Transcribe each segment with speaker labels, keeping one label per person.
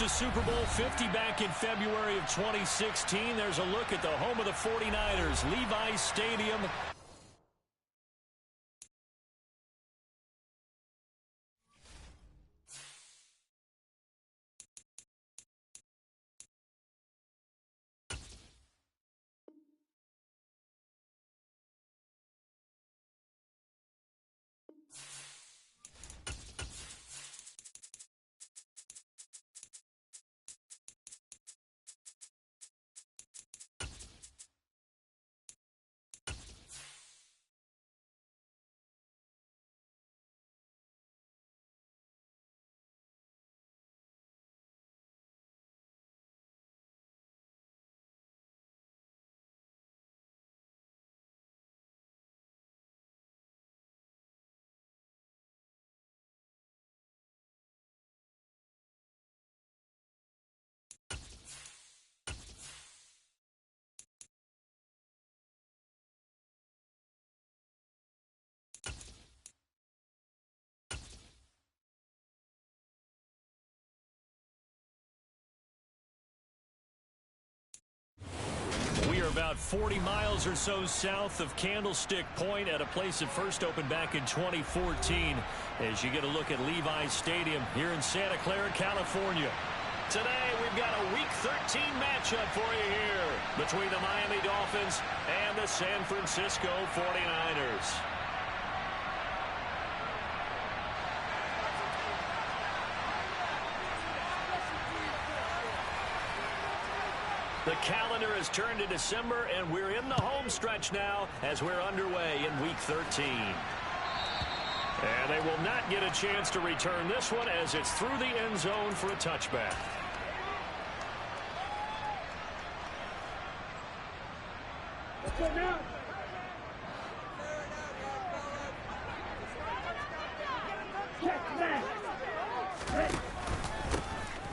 Speaker 1: to Super Bowl 50 back in February of 2016. There's a look at the home of the 49ers, Levi's Stadium. We are about 40 miles or so south of Candlestick Point at a place that first opened back in 2014 as you get a look at Levi's Stadium here in Santa Clara, California. Today, we've got a Week 13 matchup for you here between the Miami Dolphins and the San Francisco 49ers. The calendar has turned to December, and we're in the home stretch now as we're underway in Week 13. And they will not get a chance to return this one as it's through the end zone for a touchback.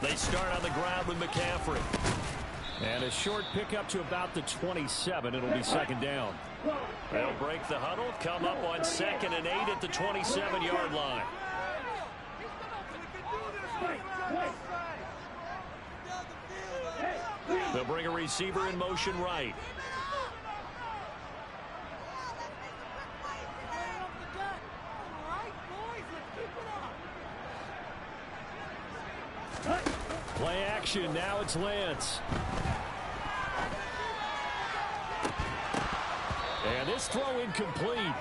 Speaker 1: They start on the ground with McCaffrey. And a short pickup to about the 27. It'll be second down. They'll break the huddle, come up on 2nd and 8 at the 27-yard line. They'll bring a receiver in motion right. Play action. Now it's Lance. And this throw incomplete.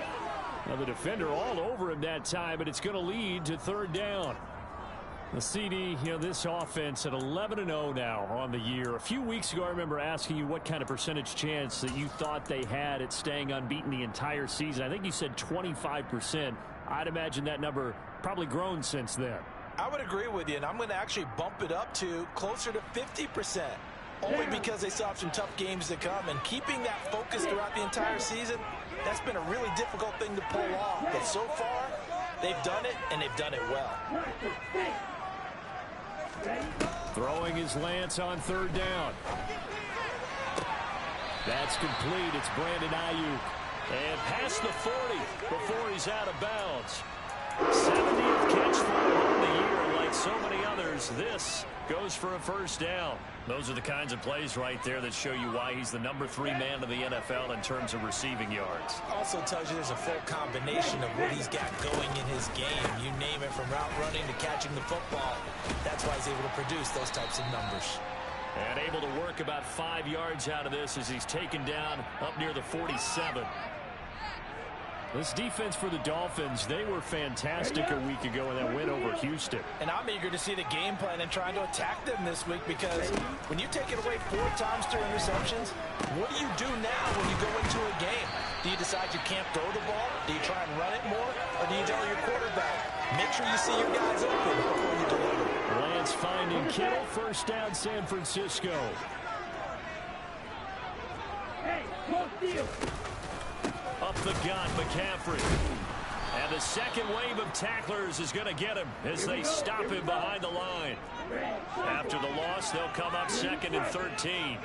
Speaker 1: Now the defender all over him that time, but it's going to lead to third down. The CD, this offense at 11-0 now on the year. A few weeks ago, I remember asking you what kind of percentage chance that you thought they had at staying unbeaten the entire season. I think you said 25%. I'd imagine that number probably grown since then.
Speaker 2: I would agree with you, and I'm going to actually bump it up to closer to 50%, only because they still have some tough games to come, and keeping that focus throughout the entire season, that's been a really difficult thing to pull off. But so far, they've done it, and they've done it well.
Speaker 1: Throwing is Lance on third down. That's complete. It's Brandon Ayuk. And past the 40 before he's out of bounds. 70th catch for him on the year, and like so many others, this goes for a first down. Those are the kinds of plays right there that show you why he's the number 3 man in the NFL in terms of receiving yards.
Speaker 2: Also tells you there's a full combination of what he's got going in his game. You name it, from route running to catching the football. That's why he's able to produce those types of numbers.
Speaker 1: And able to work about 5 yards out of this as he's taken down up near the 47. This defense for the Dolphins, they were fantastic a week ago in that win over Houston.
Speaker 2: And I'm eager to see the game plan and trying to attack them this week, because when you take it away 4 times through interceptions, what do you do now when you go into a game? Do you decide you can't throw the ball? Do you try and run it more? Or do you tell your quarterback, make sure you see your guys open before you deliver?
Speaker 1: Lance finding Kittle, first down San Francisco.
Speaker 3: Hey, close deal.
Speaker 1: Up the gun, McCaffrey. And the second wave of tacklers is going to get him as they stop him behind the line. After the loss, they'll come up 2nd and 13.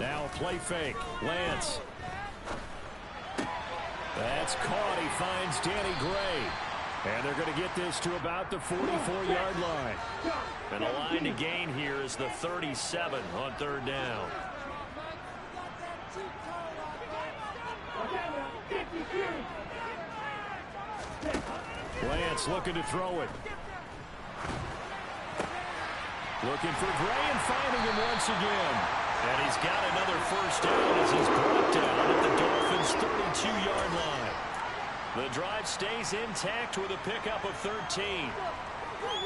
Speaker 1: Now a play fake. Lance. That's caught. He finds Danny Gray. And they're going to get this to about the 44-yard line. And the line to gain here is the 37 on third down. Lance looking to throw it. Looking for Gray and finding him once again. And he's got another first down as he's brought down at the Dolphins' 32-yard line. The drive stays intact with a pickup of 13.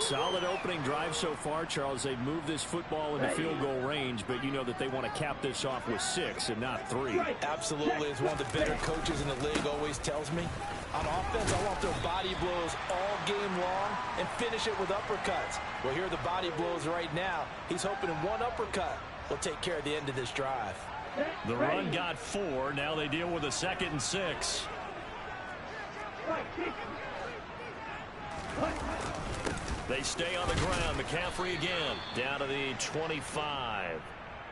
Speaker 1: Solid opening drive so far, Charles. They've moved this football into field goal range, but you know that they want to cap this off with 6 and not 3.
Speaker 2: Absolutely. As one of the better coaches in the league always tells me, on offense, I want their body blows all game long and finish it with uppercuts. Well, here are the body blows right now. He's hoping one uppercut will take care of the end of this drive.
Speaker 1: The run got 4. Now they deal with a 2nd and 6. They stay on the ground. McCaffrey again down to the 25.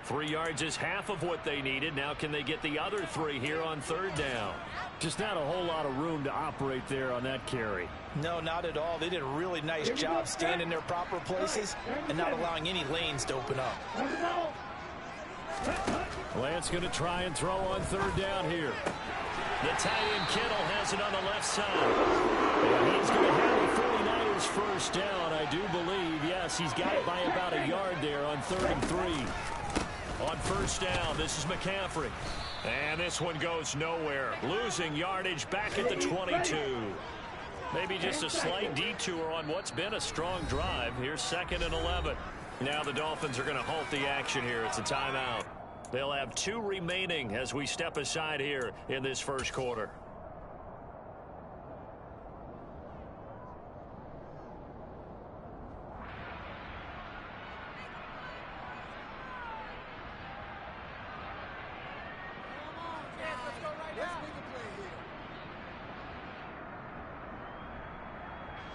Speaker 1: 3 yards is half of what they needed. Now can they get the other 3 here on third down? Just not a whole lot of room to operate there on that carry.
Speaker 2: No, not at all. They did a really nice job staying in their proper places and not allowing any lanes to open up.
Speaker 1: Lance going to try and throw on third down here. The tight end Kittle has it on the left side. And he's going to have the 49ers first down, I do believe. Yes, he's got it by about a yard there on 3rd and 3. On first down, this is McCaffrey. And this one goes nowhere. Losing yardage back at the 22. Maybe just a slight detour on what's been a strong drive. Here's 2nd and 11. Now the Dolphins are going to halt the action here. It's a timeout. They'll have 2 remaining as we step aside here in this first quarter.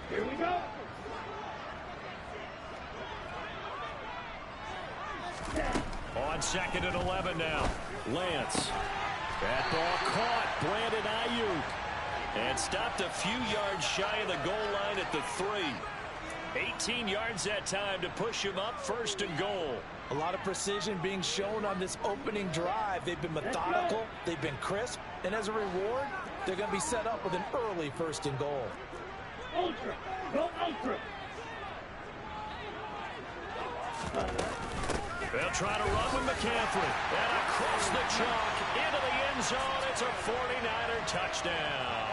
Speaker 3: Here we go.
Speaker 1: On 2nd and 11 now. Lance. That ball caught. Brandon Ayuk. And stopped a few yards shy of the goal line at the 3. 18 yards that time to push him up 1st and goal.
Speaker 2: A lot of precision being shown on this opening drive. They've been methodical. They've been crisp. And as a reward, they're going to be set up with an early 1st and goal.
Speaker 3: Ultra. Go ultra.
Speaker 1: They'll try to run with McCaffrey. And across the chalk into the end zone. It's a 49er touchdown.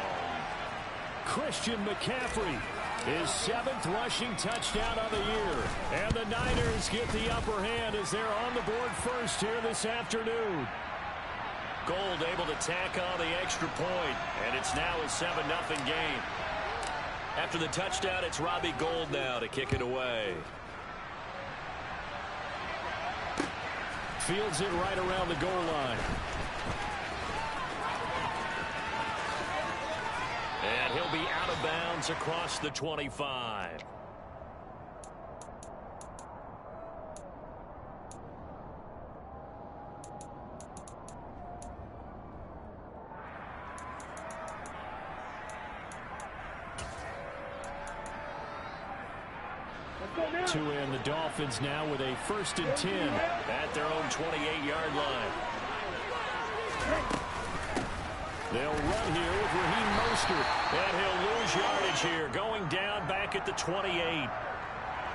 Speaker 1: Christian McCaffrey, his 7th rushing touchdown of the year. And the Niners get the upper hand as they're on the board first here this afternoon. Gold able to tack on the extra point. And it's now a 7-0 game. After the touchdown, it's Robbie Gould now to kick it away. Fields it right around the goal line. And he'll be out of bounds across the 25. To end the Dolphins now with a 1st and 10 at their own 28-yard line. They'll run here with Raheem Mostert, and he'll lose yardage here, going down back at the 28.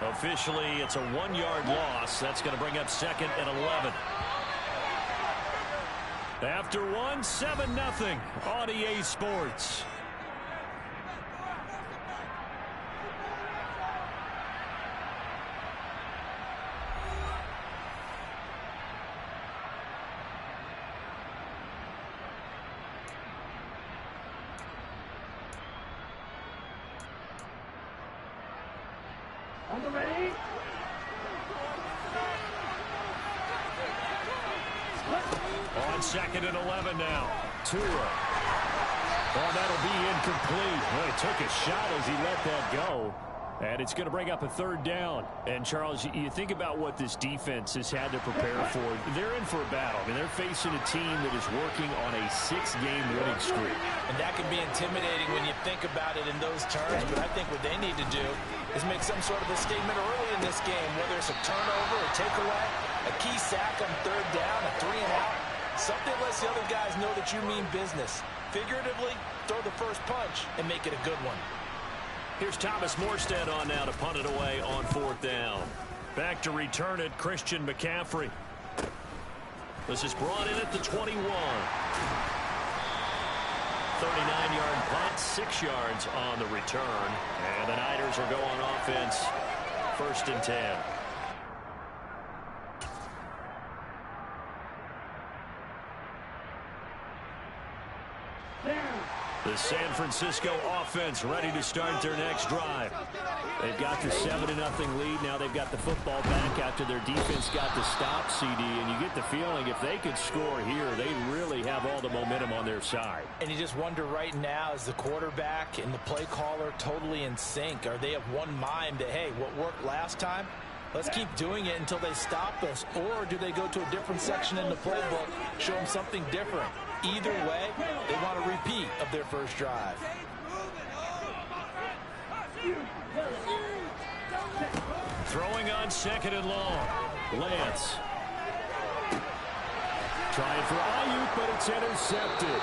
Speaker 1: Officially, it's a 1-yard loss. That's going to bring up 2nd and 11. After 7-0 on EA Sports.
Speaker 3: On the ready.
Speaker 1: On 2nd and 11 now. Tua. Oh, that'll be incomplete. Well, he took a shot as he let that go. And it's going to bring up a third down. And, Charles, you think about what this defense has had to prepare for. They're in for a battle. I mean, they're facing a team that is working on a 6-game winning streak.
Speaker 2: And that can be intimidating when you think about it in those terms. But I think what they need to do is make some sort of a statement early in this game, whether it's a turnover, a takeaway, a key sack on third down, a 3-and-out. Something lets the other guys know that you mean business. Figuratively, throw the first punch and make it a good one.
Speaker 1: Here's Thomas Morstead on now to punt it away on fourth down. Back to return it, Christian McCaffrey. This is brought in at the 21. 39-yard punt, 6 yards on the return. And the Niners are going offense, 1st and 10. The San Francisco offense ready to start their next drive. They've got the 7-0 lead. Now they've got the football back after their defense got the stop, CD. And you get the feeling if they could score here, they really have all the momentum on their side.
Speaker 2: And you just wonder right now, is the quarterback and the play caller totally in sync? Are they of one mind that, hey, what worked last time? Let's keep doing it until they stop us. Or do they go to a different section in the playbook, show them something different? Either way, they want a repeat of their first drive.
Speaker 1: Throwing on 2nd and long. Lance. Trying for Ayuk, but it's intercepted.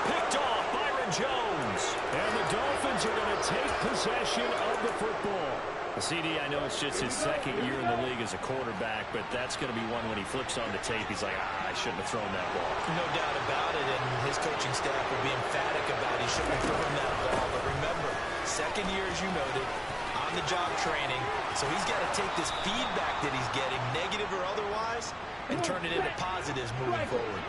Speaker 1: Picked off Byron Jones. And the Dolphins are going to take possession of the football. CD, I know it's just his 2nd year in the league as a quarterback, but that's going to be one when he flips on the tape. He's like, I shouldn't have thrown that ball.
Speaker 2: No doubt about it, and his coaching staff will be emphatic about he shouldn't have thrown that ball. But remember, 2nd year, as you noted, on-the-job training, so he's got to take this feedback that he's getting, negative or otherwise, and turn it into positives moving forward.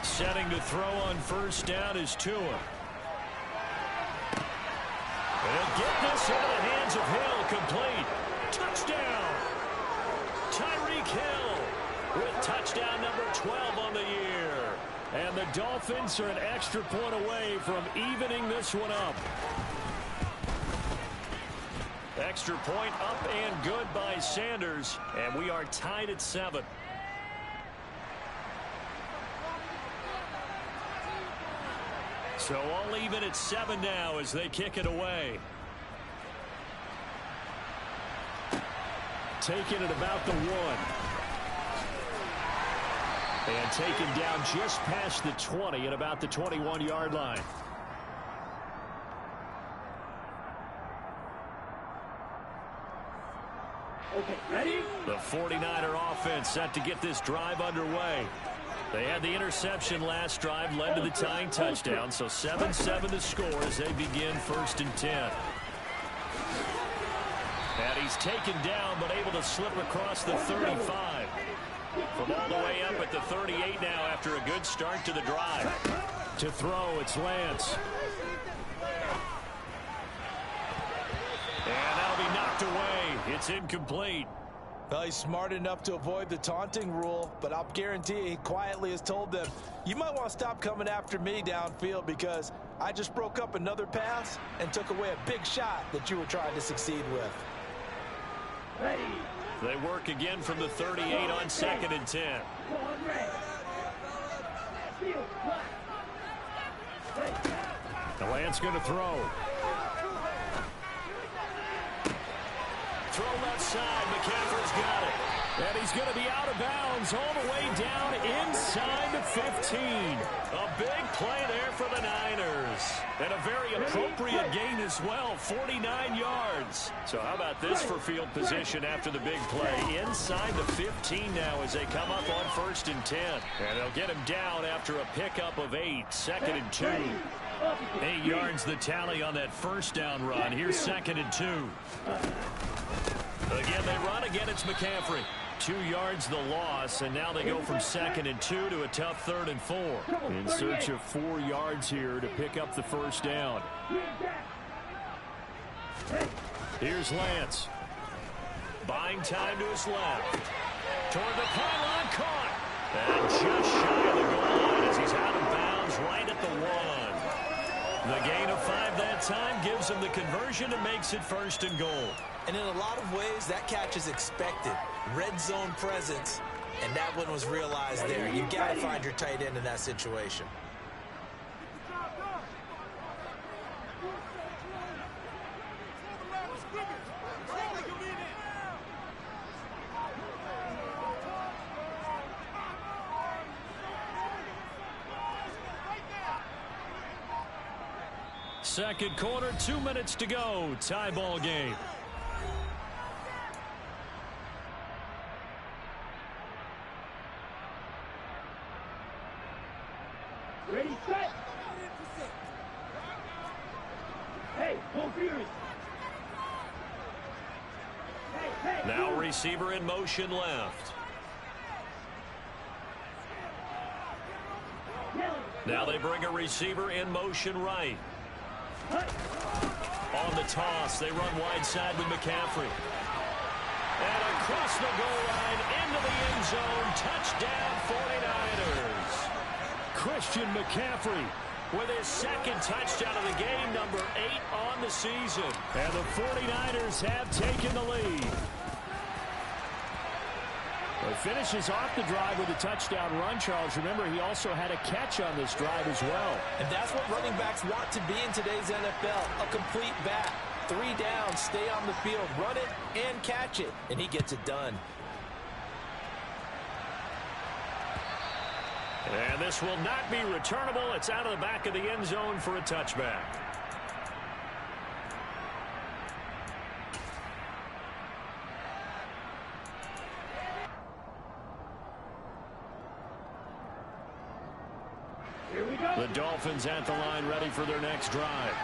Speaker 1: Setting to throw on 1st down is Tua. And get this into the hands of Hill, complete. Touchdown! Tyreek Hill with touchdown number 12 on the year. And the Dolphins are an extra point away from evening this one up. Extra point up and good by Sanders. And we are tied at 7. So all even at 7 now as they kick it away. Taken at about the 1. And taken down just past the 20 at about the 21-yard line.
Speaker 3: Okay, ready?
Speaker 1: The 49er offense set to get this drive underway. They had the interception last drive, led to the tying touchdown, so 7-7 to score as they begin 1st and 10. And he's taken down, but able to slip across the 35. From all the way up at the 38 now after a good start to the drive. To throw, it's Lance. And that'll be knocked away. It's incomplete.
Speaker 2: Well, he's smart enough to avoid the taunting rule, but I'll guarantee you he quietly has told them, you might want to stop coming after me downfield because I just broke up another pass and took away a big shot that you were trying to succeed with.
Speaker 3: Ready.
Speaker 1: They work again from the 38 on 2nd and 10. The Lance going to throw. Throw left side. McCaffrey's got it. And he's going to be out of bounds all the way down inside the 15. A big play there for the Niners. And a very appropriate gain as well, 49 yards. So how about this for field position after the big play? Inside the 15 now as they come up on 1st and 10. And they'll get him down after a pickup of 8, 2nd and 2. 8 yards the tally on that 1st down run. Here's 2nd and 2. Again, they run. Again, it's McCaffrey. 2 yards the loss, and now they go from 2nd and 2 to a tough 3rd and 4. In search of 4 yards here to pick up the 1st down. Here's Lance. Buying time to his left. Toward the pylon, caught. And just shy of the goal line as he's out of bounds right at the 1. The gain of 5 that time gives him the conversion and makes it 1st and goal.
Speaker 2: And in a lot of ways, that catch is expected. Red zone presence, and that one was realized there. You've got to find your tight end in that situation.
Speaker 1: Second quarter, 2 minutes to go. Tie ball game.
Speaker 3: Ready, set. Hey, hold furious. Hey,
Speaker 1: Now receiver in motion left. Now they bring a receiver in motion right. On the toss, they run wide side with McCaffrey. And across the goal line, into the end zone, touchdown 49ers. Christian McCaffrey with his second touchdown of the game, number 8 on the season. And the 49ers have taken the lead. He finishes off the drive with a touchdown run, Charles. Remember, he also had a catch on this drive as well.
Speaker 2: And that's what running backs want to be in today's NFL, a complete back. 3 downs, stay on the field, run it, and catch it. And he gets it done.
Speaker 1: And this will not be returnable. It's out of the back of the end zone for a touchback. The Dolphins at the line ready for their next drive.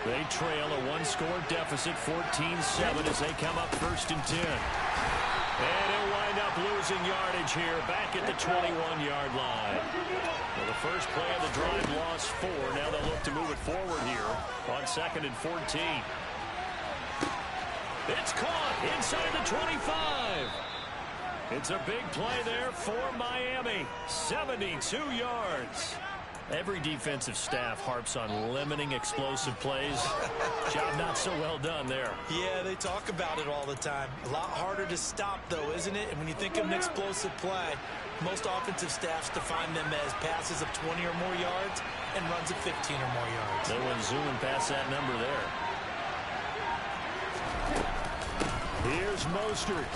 Speaker 1: They trail a 1-score deficit, 14-7 as they come up 1st and 10. And he'll wind up losing yardage here back at the 21-yard line. Well, the first play of the drive lost 4. Now they'll look to move it forward here on 2nd and 14. It's caught inside the 25. It's a big play there for Miami. 72 yards. Every defensive staff harps on limiting explosive plays. Job not so well done there.
Speaker 2: Yeah, they talk about it all the time. A lot harder to stop, though, isn't it? And when you think of an explosive play, most offensive staffs define them as passes of 20 or more yards and runs of 15 or more yards.
Speaker 1: They went zooming past that number there. Here's Mostert.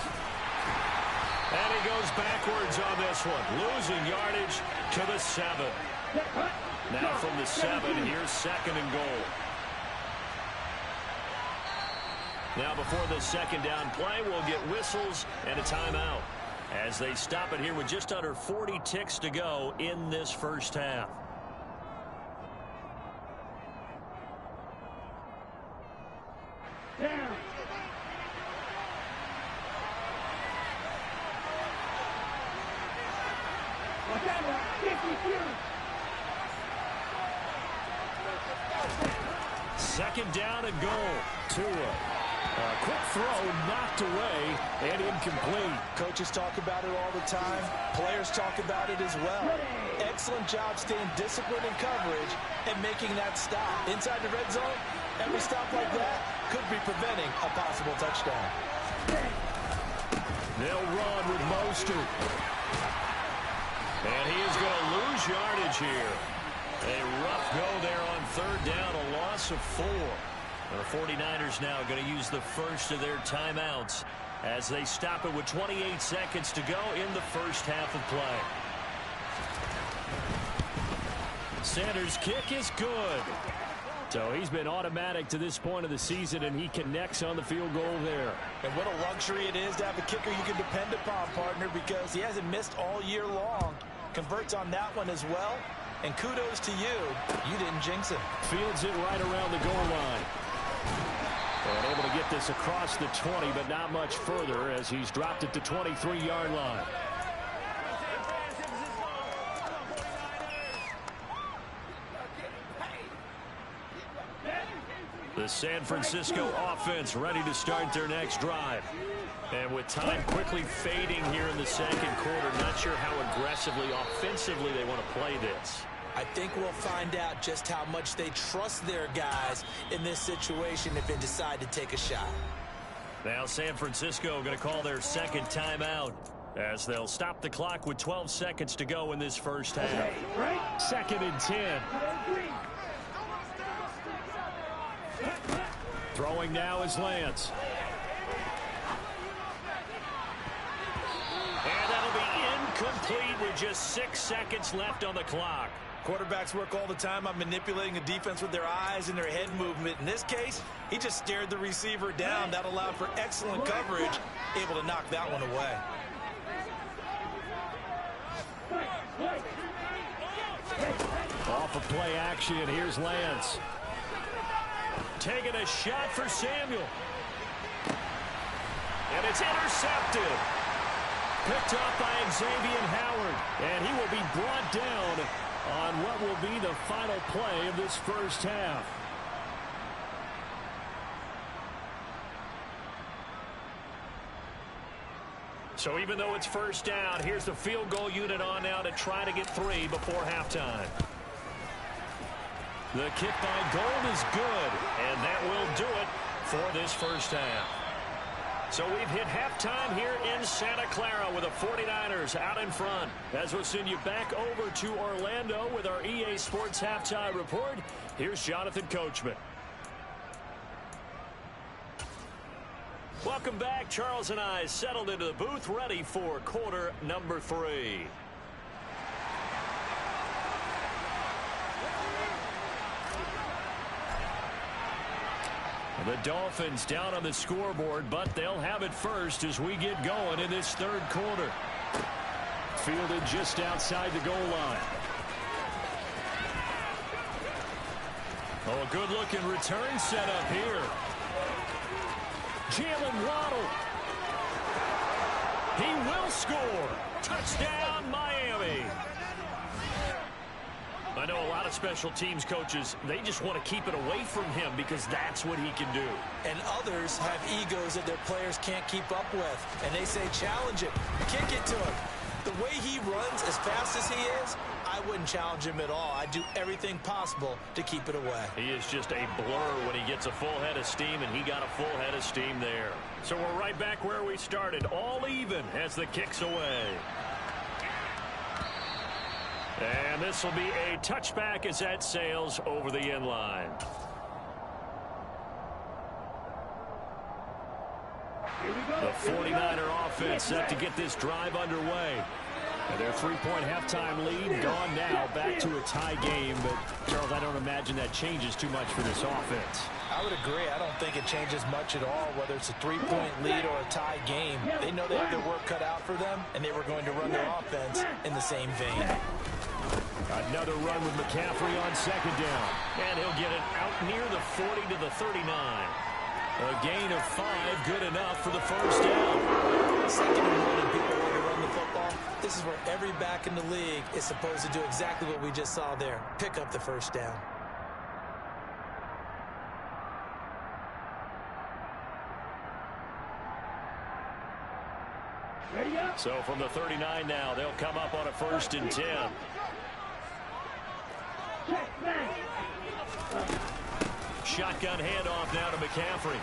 Speaker 1: And he goes backwards on this one, losing yardage to the 7. Now from the 7, here's 2nd and goal. Now before the 2nd down play, we'll get whistles and a timeout as they stop it here with just under 40 ticks to go in this first half.
Speaker 3: down. Watch out, 52.
Speaker 1: 2nd down and goal. Tua. A quick throw knocked away and incomplete.
Speaker 2: Coaches talk about it all the time. Players talk about it as well. Excellent job staying disciplined in coverage and making that stop. Inside the red zone, every stop like that could be preventing a possible touchdown.
Speaker 1: They'll run with Mostert. And he is going to lose yardage here. A rough go there on 3rd down, a loss of 4. The 49ers now going to use the first of their timeouts as they stop it with 28 seconds to go in the first half of play. Sanders' kick is good. So he's been automatic to this point of the season, and he connects on the field goal there.
Speaker 2: And what a luxury it is to have a kicker you can depend upon, partner, because he hasn't missed all year long. Converts on that one as well. And kudos to you. You didn't jinx it.
Speaker 1: Fields it right around the goal line. And able to get this across the 20, but not much further as he's dropped it to 23-yard line. The The San Francisco offense ready to start their next drive. And with time quickly fading here in the second quarter, not sure how aggressively, offensively they want to play this.
Speaker 2: I think we'll find out just how much they trust their guys in this situation if they decide to take a shot.
Speaker 1: Now San Francisco going to call their second timeout as they'll stop the clock with 12 seconds to go in this first half. Second and 10. Throwing now is Lance. And that'll be incomplete with just 6 seconds left on the clock.
Speaker 2: Quarterbacks work all the time on manipulating the defense with their eyes and their head movement. In this case, he just stared the receiver down. That allowed for excellent coverage, able to knock that one away.
Speaker 1: Off of play action, here's Lance. Taking a shot for Samuel. And it's intercepted. Picked up by Xavier Howard. And he will be brought down on what will be the final play of this first half. So even though it's first down, here's the field goal unit on now to try to get 3 before halftime. The kick by Gold is good, and that will do it for this first half. So we've hit halftime here in Santa Clara with the 49ers out in front. As we'll send you back over to Orlando with our EA Sports Halftime Report, here's Jonathan Coachman. Welcome back. Charles and I settled into the booth, ready for quarter number 3. The Dolphins down on the scoreboard, but they'll have it first as we get going in this third quarter. Fielded just outside the goal line. Oh, a good-looking return set up here. Jalen Waddle. He will score. Touchdown, Miami. I know a lot of special teams coaches, they just want to keep it away from him because that's what he can do.
Speaker 2: And others have egos that their players can't keep up with. And they say, challenge it, kick it to him. The way he runs as fast as he is, I wouldn't challenge him at all. I'd do everything possible to keep it away.
Speaker 1: He is just a blur when he gets a full head of steam, and he got a full head of steam there. So we're right back where we started, all even as the kick's away. And this will be a touchback as that sails over the end line. The 49er offense set to get this drive underway. And their 3-point halftime lead gone now, back to a tie game. But, Charles, I don't imagine that changes too much for this offense.
Speaker 2: I would agree. I don't think it changes much at all, whether it's a 3-point lead or a tie game. They know they have their work cut out for them, and they were going to run their offense in the same vein.
Speaker 1: Another run with McCaffrey on second down. And he'll get it out near the 40 to the 39. A gain of 5, good enough for the first down.
Speaker 2: Second and 1, and people want to run the football. This is where every back in the league is supposed to do exactly what we just saw there. Pick up the first down.
Speaker 1: So from the 39 now, they'll come up on a 1st and 10. Shotgun handoff now to McCaffrey.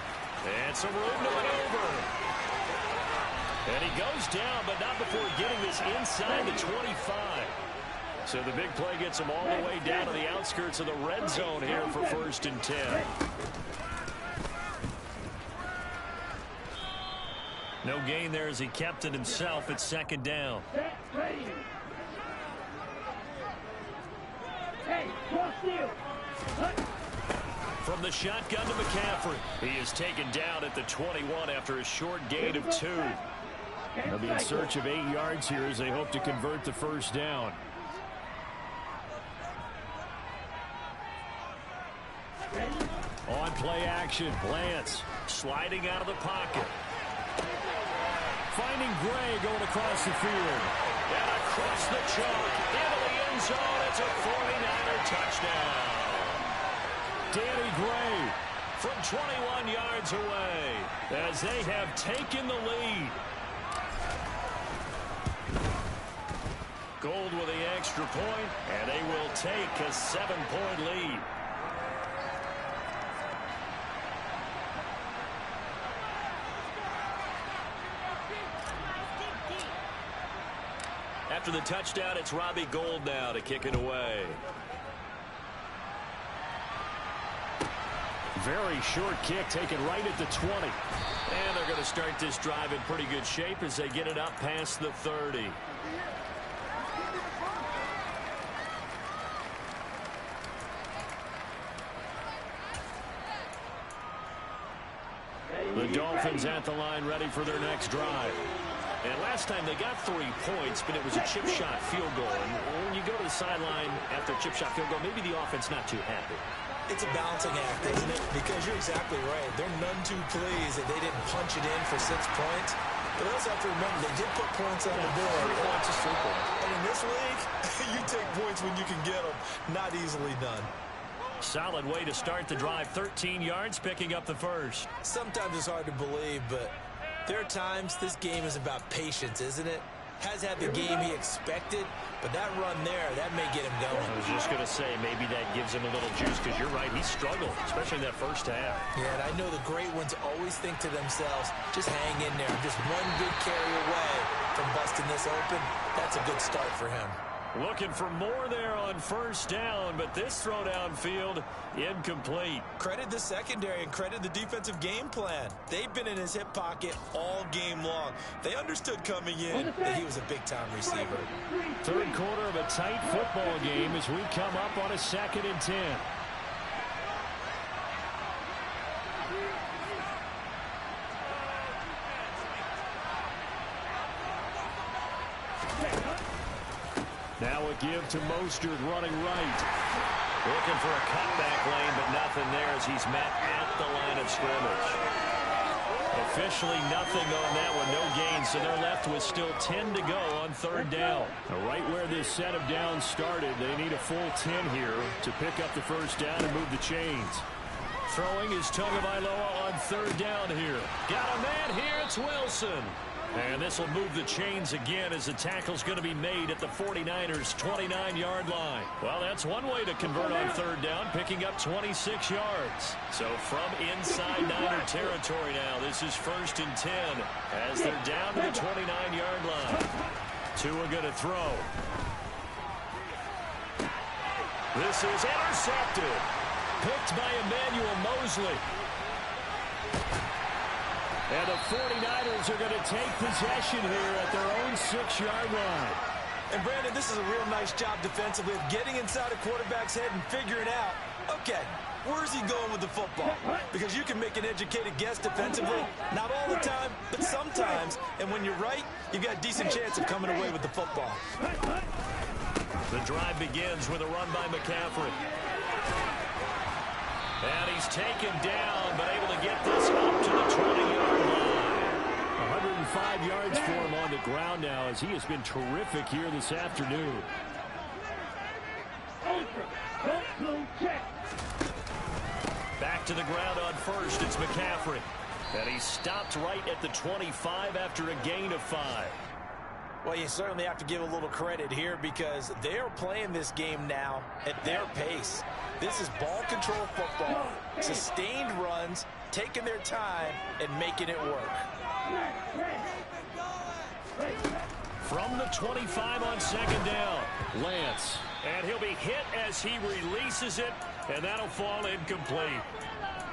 Speaker 1: And some room to maneuver. And he goes down, but not before getting this inside the 25. So the big play gets him all the way down to the outskirts of the red zone here for 1st and 10. No gain there as he kept it himself at 2nd down. From the shotgun to McCaffrey. He is taken down at the 21 after a short gain of 2. They'll be in search of 8 yards here as they hope to convert the 1st down. On play action, Lance sliding out of the pocket. Finding Gray going across the field. And across the chalk into the end zone. It's a 49er touchdown. Danny Gray from 21 yards away as they have taken the lead. Gold with the extra point, and they will take a 7-point lead. After the touchdown, it's Robbie Gould now to kick it away. Very short kick taken right at the 20. And they're going to start this drive in pretty good shape as they get it up past the 30. The Dolphins at the line ready for their next drive. And last time they got 3 points, but it was a chip shot field goal. And when you go to the sideline after a chip shot field goal, maybe the offense not too happy.
Speaker 2: It's a balancing act, isn't it? Because you're exactly right. They're none too pleased that they didn't punch it in for 6 points. But they also have to remember they did put points on the board.
Speaker 1: 3 points is 3 points.
Speaker 2: And in this league, you take points when you can get them. Not easily done.
Speaker 1: Solid way to start the drive. 13 yards, picking up the first.
Speaker 2: Sometimes it's hard to believe, but there are times this game is about patience, isn't it? Has had the game he expected, but that run there, that may get him going.
Speaker 1: I was just going to say, maybe that gives him a little juice, because you're right, he struggled, especially in that first half.
Speaker 2: Yeah, and I know the great ones always think to themselves, just hang in there. Just one big carry away from busting this open. That's a good start for him.
Speaker 1: Looking for more there on first down, but this throw downfield incomplete.
Speaker 2: Credit the secondary and credit the defensive game plan. They've been in his hip pocket all game long. They understood coming in that he was a big-time receiver.
Speaker 1: Third quarter of a tight football game as we come up on a 2nd and 10. Now a give to Mostert running right. Looking for a cutback lane, but nothing there as he's met at the line of scrimmage. Officially nothing on that one, no gain, so they're left with still 10 to go on 3rd down. Right where this set of downs started, they need a full 10 here to pick up the first down and move the chains. Throwing is Tagovailoa on 3rd down here. Got a man here, it's Wilson. And this will move the chains again as the tackle's going to be made at the 49ers' 29-yard line. Well, that's one way to convert on 3rd down, picking up 26 yards. So from inside Niner territory now, this is 1st and 10 as they're down to the 29-yard line. Tua going to throw. This is intercepted. Picked by Emmanuel Mosley. And the 49ers are going to take possession here at their own 6-yard line.
Speaker 2: And, Brandon, this is a real nice job defensively of getting inside a quarterback's head and figuring out, okay, where's he going with the football? Because you can make an educated guess defensively. Not all the time, but sometimes. And when you're right, you've got a decent chance of coming away with the football.
Speaker 1: The drive begins with a run by McCaffrey. And he's taken down, but able to get this up to the 20-yard line. 105 yards for him on the ground now as he has been terrific here this afternoon. Back to the ground on first, it's McCaffrey. And he stopped right at the 25 after a gain of 5.
Speaker 2: Well, you certainly have to give a little credit here because they are playing this game now at their pace. This is ball control football, sustained runs, taking their time, and making it work.
Speaker 1: From the 25 on 2nd down, Lance. And he'll be hit as he releases it, and that'll fall incomplete.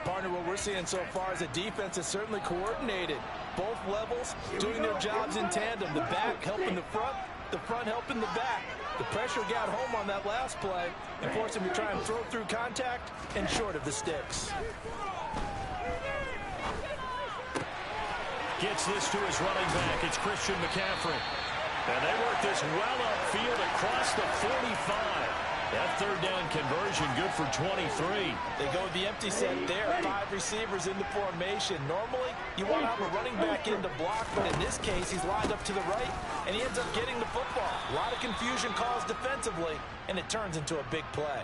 Speaker 2: Partner, what we're seeing so far is the defense is certainly coordinated. Both levels doing their jobs in tandem. The back helping the front helping the back. The pressure got home on that last play and forced him to try and throw through contact and short of the sticks.
Speaker 1: Gets this to his running back. It's Christian McCaffrey. And they work this well upfield across the 45. That 3rd down conversion good for 23.
Speaker 2: They go with the empty set there. 5 receivers in the formation. Normally, you want to have a running back in to block, but in this case, he's lined up to the right, and he ends up getting the football. A lot of confusion caused defensively, and it turns into a big play.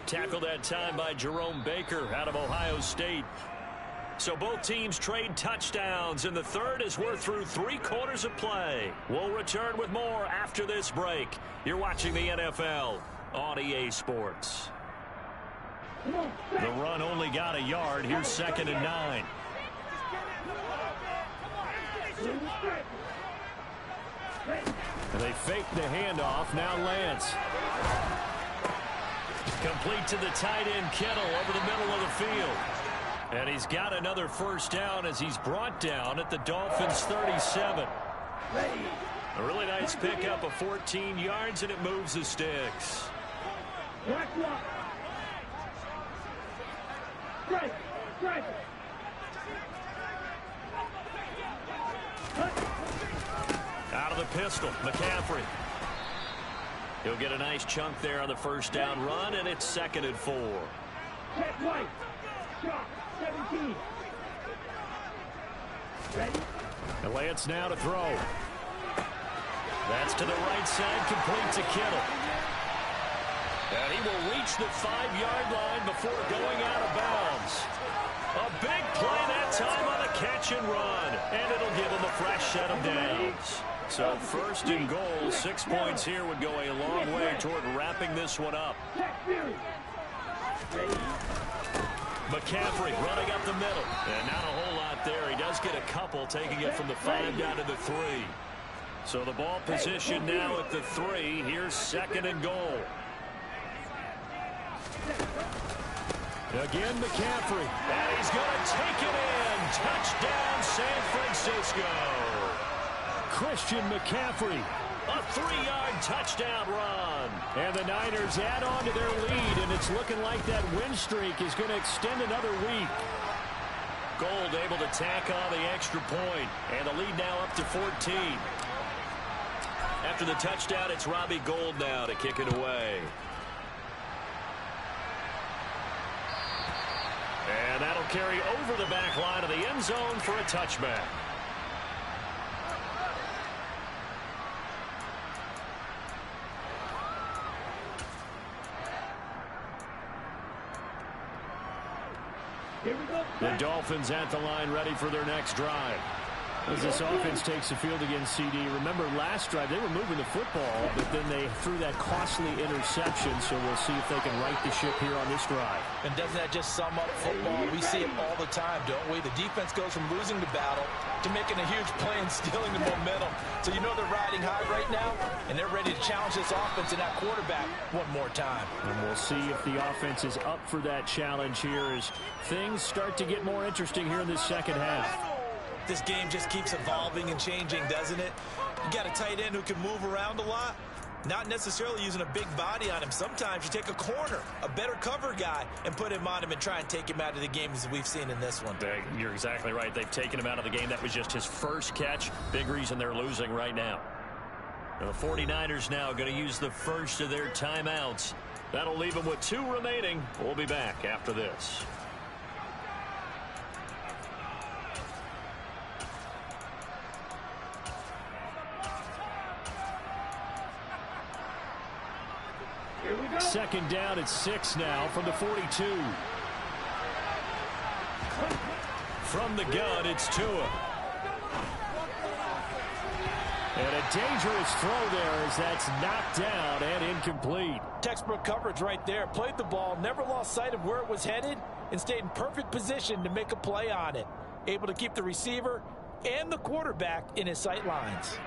Speaker 1: Tackled that time by Jerome Baker out of Ohio State. So both teams trade touchdowns, and the third as we're through 3 quarters of play. We'll return with more after this break. You're watching the NFL on EA Sports. The run only got a yard. Here's 2nd and 9. And they fake the handoff. Now Lance. Complete to the tight end Kittle over the middle of the field. And he's got another first down as he's brought down at the Dolphins' 37. A really nice pickup of 14 yards, and it moves the sticks. Out of the pistol, McCaffrey. He'll get a nice chunk there on the first down run, and it's 2nd and 4.
Speaker 3: Check right. Shot. 17. Ready?
Speaker 1: And Lance now to throw. That's to the right side, complete to Kittle. And he will reach the 5-yard line before going out of bounds. A big play that time on a catch and run. And it'll give him a fresh set of downs. So 1st and goal, 6 points here would go a long way toward wrapping this one up. McCaffrey running up the middle. And not a whole lot there. He does get a couple, taking it from the 5 down to the 3. So the ball position now at the 3. Here's 2nd and goal. Again, McCaffrey. And he's going to take it in. Touchdown, San Francisco. Christian McCaffrey. A 3-yard touchdown run. And the Niners add on to their lead, and it's looking like that win streak is going to extend another week. Gold able to tack on the extra point, and the lead now up to 14. After the touchdown, it's Robbie Gould now to kick it away. And that'll carry over the back line of the end zone for a touchback. The Dolphins at the line, ready for their next drive. As this offense takes the field against CD, remember last drive they were moving the football, but then they threw that costly interception, so we'll see if they can right the ship here on this drive.
Speaker 2: And doesn't that just sum up football? We see it all the time, don't we? The defense goes from losing the battle to making a huge play and stealing the momentum. So you know they're riding high right now, and they're ready to challenge this offense and that quarterback one more time.
Speaker 1: And we'll see if the offense is up for that challenge here as things start to get more interesting here in this second half.
Speaker 2: This game just keeps evolving and changing, doesn't it? You got a tight end who can move around a lot, not necessarily using a big body on him. Sometimes you take a corner, a better cover guy, and put him on him and try and take him out of the game as we've seen in this one.
Speaker 1: You're exactly right. They've taken him out of the game. That was just his first catch. Big reason they're losing right now. And the 49ers now going to use the first of their timeouts. That'll leave them with 2 remaining. We'll be back after this. Second down at 6 now from the 42. From the gun, it's Tua. And a dangerous throw there as that's knocked down and incomplete.
Speaker 2: Textbook coverage right there. Played the ball, never lost sight of where it was headed, and stayed in perfect position to make a play on it. Able to keep the receiver and the quarterback in his sight lines.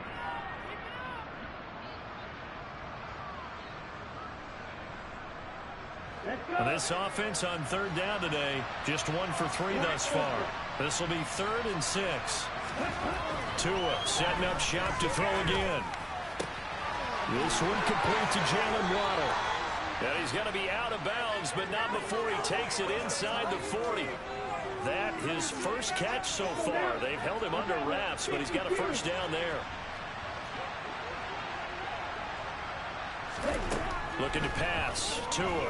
Speaker 1: This offense on 3rd down today, just 1 for 3 thus far. This will be 3rd and 6. Tua setting up shop to throw again. This one complete to Jalen Waddle. And he's going to be out of bounds, but not before he takes it inside the 40. That his first catch so far. They've held him under wraps, but he's got a first down there. Looking to pass. Tua.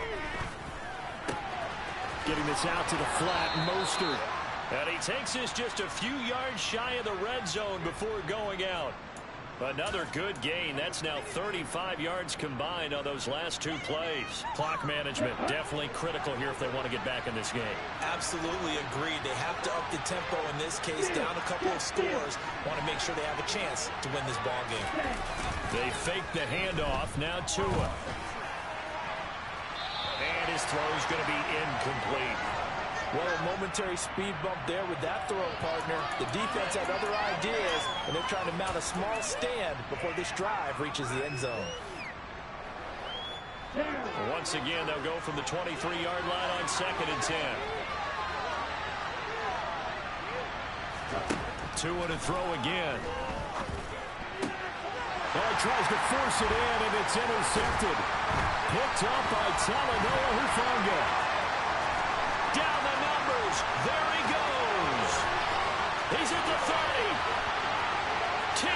Speaker 1: Getting this out to the flat. Mostert. And he takes this just a few yards shy of the red zone before going out. Another good gain. That's now 35 yards combined on those last 2 plays. Clock management definitely critical here if they want to get back in this game.
Speaker 2: Absolutely agreed. They have to up the tempo in this case, down a couple of scores. Want to make sure they have a chance to win this ball game.
Speaker 1: They fake the handoff. Now Tua. And his throw is going to be incomplete.
Speaker 2: Well, a momentary speed bump there with that throw, partner. The defense had other ideas, and they're trying to mount a small stand before this drive reaches the end zone.
Speaker 1: Once again, they'll go from the 23-yard line on 2nd and 10. Tua to throw again. Oh, he tries to force it in, and it's intercepted. Picked up by Talanoa Hufanga. Down the numbers. There he goes. He's at the 30. 10.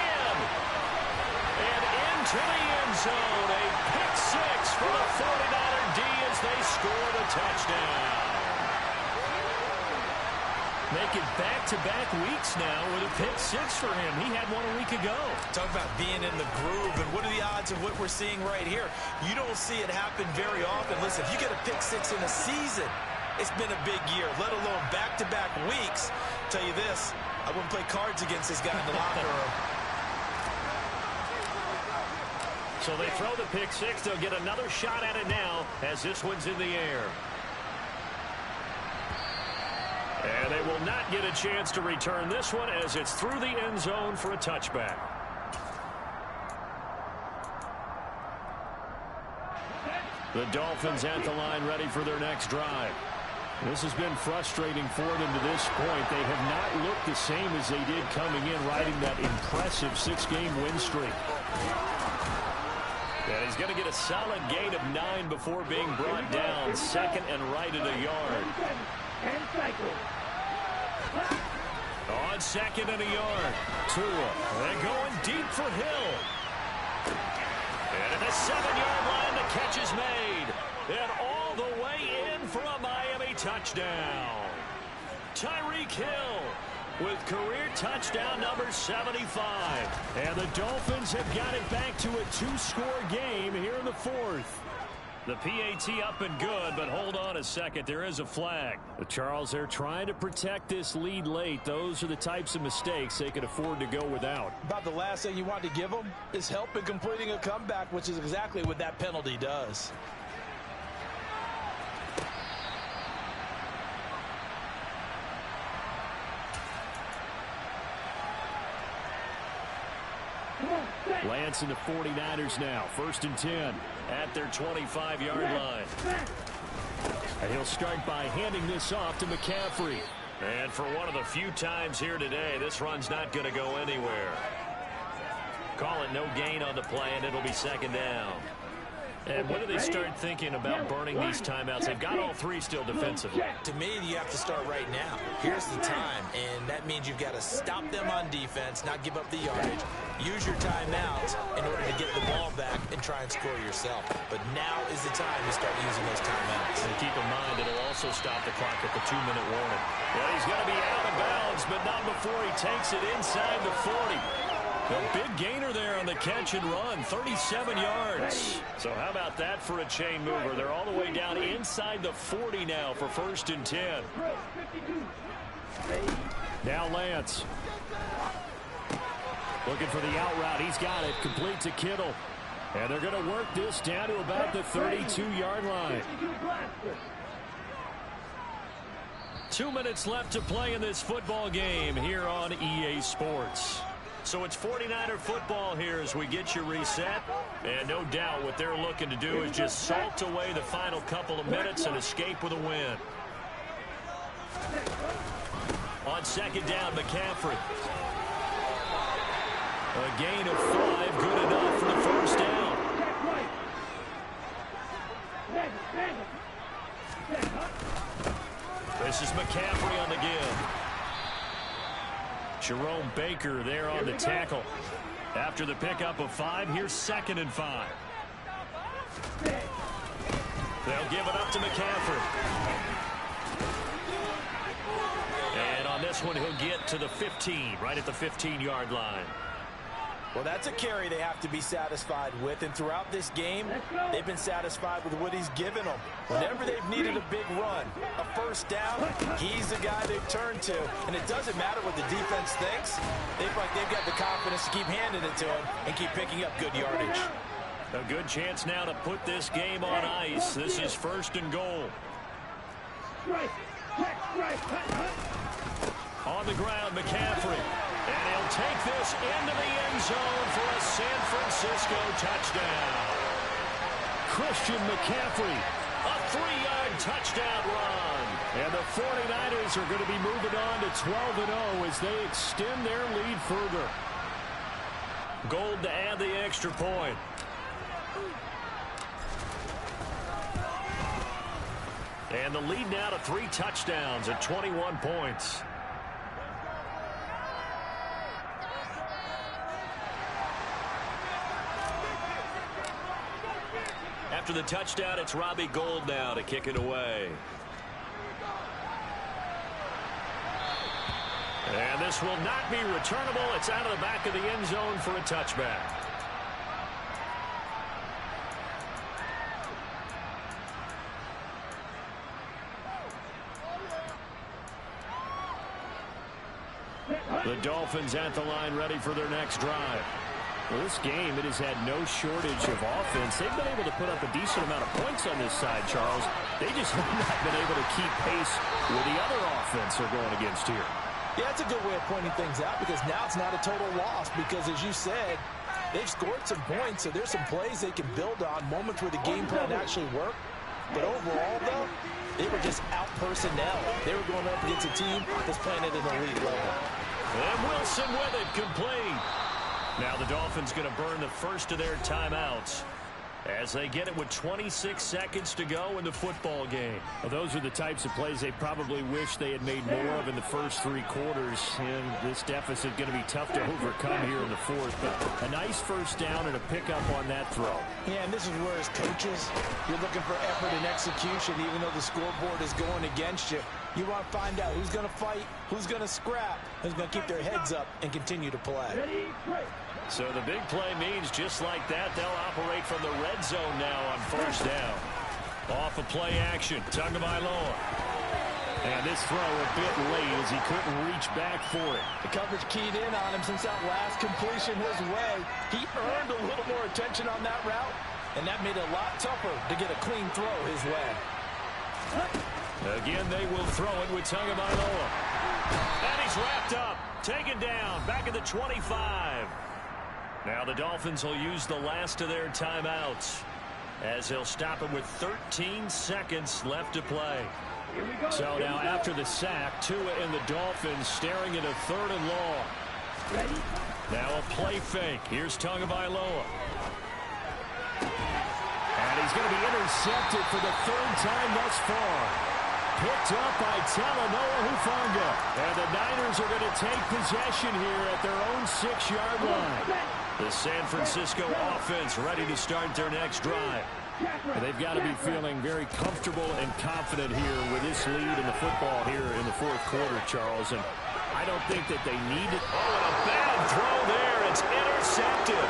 Speaker 1: And into the end zone. A pick 6 for the 49er D as they scored a touchdown. Making back-to-back weeks now with a pick 6 for him. He had one a week ago.
Speaker 2: Talk about being in the groove, and what are the odds of what we're seeing right here? You don't see it happen very often. Listen, if you get a pick 6 in a season, it's been a big year, let alone back-to-back weeks. Tell you this, I wouldn't play cards against this guy in the locker room.
Speaker 1: So they throw the pick 6. They'll get another shot at it now as this one's in the air. And they will not get a chance to return this one as it's through the end zone for a touchback. The Dolphins at the line ready for their next drive. This has been frustrating for them to this point. They have not looked the same as they did coming in, riding that impressive 6-game win streak. And he's going to get a solid gain of 9 before being brought down. 2nd and right at a yard. On 2nd and a yard. Tua. They're going deep for Hill. And at the 7-yard line, the catch is made. And all the way in for a Miami touchdown. Tyreek Hill with career touchdown number 75. And the Dolphins have got it back to a 2-score game here in the 4th. The PAT up and good, but hold on a second. There is a flag. Charles, they're trying to protect this lead late. Those are the types of mistakes they could afford to go without.
Speaker 2: About the last thing you want to give them is help in completing a comeback, which is exactly what that penalty does.
Speaker 1: Lance and the 49ers now. 1st and 10 at their 25-yard line. And he'll start by handing this off to McCaffrey. And for one of the few times here today, this run's not going to go anywhere. Call it no gain on the play, and it'll be 2nd down. And when do they start thinking about burning these timeouts? They've got all 3 still defensively.
Speaker 2: To me, you have to start right now. Here's the time, and that means you've got to stop them on defense, not give up the yardage. Use your timeouts in order to get the ball back and try and score yourself. But now is the time to start using those timeouts.
Speaker 1: And keep in mind, it'll also stop the clock at the 2-minute warning. Well, he's going to be out of bounds, but not before he takes it inside the 40. A big gainer there on the catch and run, 37 yards. So how about that for a chain mover? They're all the way down inside the 40 now for 1st and 10. Now Lance. Looking for the out route. He's got it. Complete to Kittle. And they're going to work this down to about the 32-yard line. 2 minutes left to play in this football game here on EA Sports. So it's 49er football here as we get you reset. And no doubt what they're looking to do is just salt away the final couple of minutes and escape with a win. On 2nd down, McCaffrey. A gain of 5, good enough for the 1st down. This is McCaffrey on the give. Jerome Baker there on the tackle. After the pickup of 5, here's 2nd and 5. They'll give it up to McCaffrey. And on this one, he'll get to the 15, right at the 15-yard line.
Speaker 2: Well, that's a carry they have to be satisfied with, and throughout this game, they've been satisfied with what he's given them. Whenever they've needed a big run, a first down, he's the guy they've turned to. And it doesn't matter what the defense thinks. They feel like they've got the confidence to keep handing it to him and keep picking up good yardage.
Speaker 1: A good chance now to put this game on ice. This is 1st and goal. On the ground, McCaffrey. And he'll take this into the end zone for a San Francisco touchdown. Christian McCaffrey, a 3-yard touchdown run. And the 49ers are going to be moving on to 12-0 as they extend their lead further. Gold to add the extra point. And the lead now to 3 touchdowns at 21 points. After the touchdown, it's Robbie Gould now to kick it away. And this will not be returnable. It's out of the back of the end zone for a touchback. The Dolphins at the line ready for their next drive. Well, this game, it has had no shortage of offense. They've been able to put up a decent amount of points on this side, Charles. They just have not been able to keep pace with the other offense they're going against here.
Speaker 2: Yeah, that's a good way of pointing things out because now it's not a total loss because, as you said, they've scored some points, so there's some plays they can build on, moments where the game plan actually worked. But overall, though, they were just out personnel. They were going up against a team that's playing at an elite level.
Speaker 1: And Wilson with it, complete. Now the Dolphins going to burn the first of their timeouts as they get it with 26 seconds to go in the football game. Well, those are the types of plays they probably wish they had made more of in the first 3 quarters. And this deficit going to be tough to overcome here in the 4th. But a nice first down and a pickup on that throw.
Speaker 2: Yeah, and this is where as coaches, you're looking for effort and execution, even though the scoreboard is going against you. You want to find out who's going to fight, who's going to scrap, who's going to keep their heads up and continue to play.
Speaker 1: So the big play means just like that, they'll operate from the red zone now on first down. Off of play action, Tagovailoa. And this throw a bit late as he couldn't reach back for it.
Speaker 2: The coverage keyed in on him since that last completion his way. He earned a little more attention on that route, and that made it a lot tougher to get a clean throw his way.
Speaker 1: Again, they will throw it with Tagovailoa. And he's wrapped up, taken down, back at the 25. Now the Dolphins will use the last of their timeouts as they'll stop him with 13 seconds left to play. So now after the sack, Tua and the Dolphins staring at a 3rd and long. Now a play fake. Here's Tagovailoa. And he's going to be intercepted for the 3rd time thus far. Picked up by Talanoa Hufanga. And the Niners are going to take possession here at their own 6-yard line. The San Francisco offense ready to start their next drive. They've got to be feeling very comfortable and confident here with this lead in the football here in the 4th quarter, Charles. And I don't think that they need it. Oh, and a bad throw there. It's intercepted.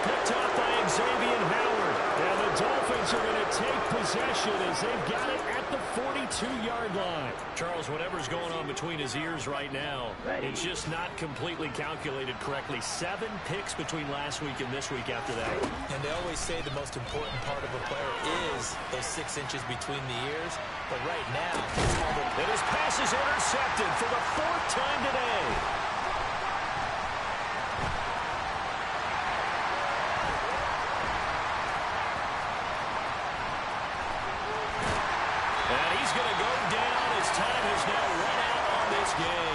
Speaker 1: Picked up by Xavier Howard. And the Dolphins are going to take possession as they've got it at the 42-yard line. Charles, whatever's going on between his ears right now, it's just not completely calculated correctly. 7 picks between last week and this week after that.
Speaker 2: And they always say the most important part of a player is those 6 inches between the ears. But right now,
Speaker 1: and his pass is intercepted for the 4th time today. Time has now run out on this game.